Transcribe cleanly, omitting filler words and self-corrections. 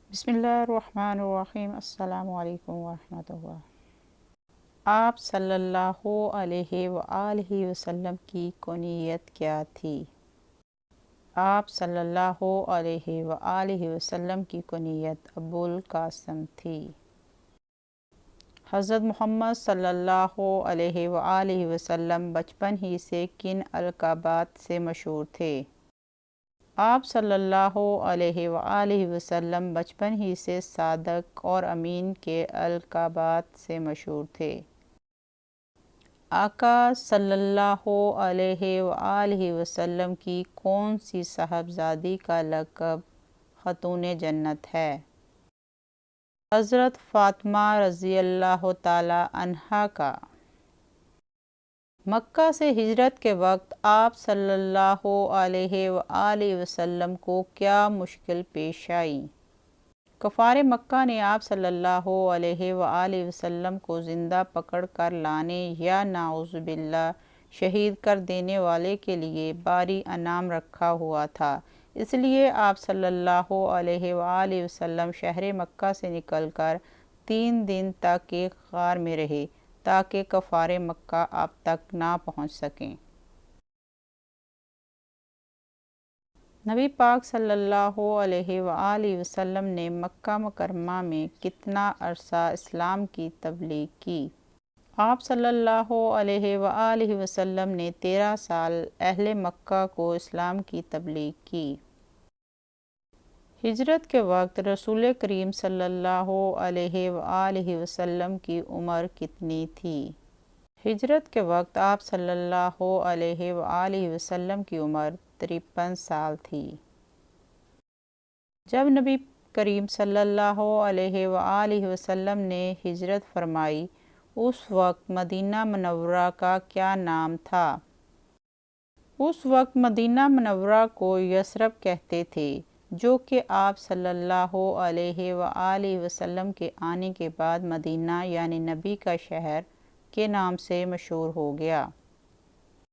بسم اللہ الرحمن الرحیم۔ السلام علیکم ورحمۃ اللہ۔ آپ صلی اللہ علیہ وآلہ وسلم کی کنیت کیا تھی؟ آپ صلی اللہ علیہ وآلہ وسلم کی کنیت ابو القاسم تھی۔ حضرت محمد صلی اللہ علیہ وآلہ وسلم بچپن ہی سے کن القابات سے مشہور تھے؟ آپ صلی اللہ علیہ وآلہ وسلم بچپن ہی سے صادق اور امین کے القابات سے مشہور تھے۔ آقا صلی اللہ علیہ وآلہ وسلم کی کون سی صاحبزادی کا لقب خاتون جنت ہے؟ حضرت فاطمہ رضی اللہ تعالی عنہا کا۔ مکہ سے ہجرت کے وقت آپ صلی اللہ علیہ وآلہ وسلم کو کیا مشکل پیش آئی؟ کفار مکہ نے آپ صلی اللہ علیہ وآلہ وسلم کو زندہ پکڑ کر لانے یا نعوذ باللہ شہید کر دینے والے کے لیے بھاری انعام رکھا ہوا تھا، اس لیے آپ صلی اللہ علیہ وآلہ وسلم شہر مکہ سے نکل کر 3 دن تک ایک غار میں رہے تاکہ کفار مکہ آپ تک نہ پہنچ سکیں۔ نبی پاک صلی اللہ علیہ وآلہ وسلم نے مکہ مکرمہ میں کتنا عرصہ اسلام کی تبلیغ کی؟ آپ صلی اللہ علیہ وآلہ وسلم نے 13 سال اہل مکہ کو اسلام کی تبلیغ کی۔ ہجرت کے وقت رسول کریم صلی اللہ علیہ وآلہ وسلم کی عمر کتنی تھی؟ ہجرت کے وقت آپ صلی اللہ علیہ وآلہ وسلم کی عمر 53 سال تھی۔ جب نبی کریم صلی اللہ علیہ وآلہ وسلم نے ہجرت فرمائی، اس وقت مدینہ منورہ کا کیا نام تھا؟ اس وقت مدینہ منورہ کو یثرب کہتے تھے، جو کہ آپ صلی اللہ علیہ وآلہ وسلم کے آنے کے بعد مدینہ یعنی نبی کا شہر کے نام سے مشہور ہو گیا۔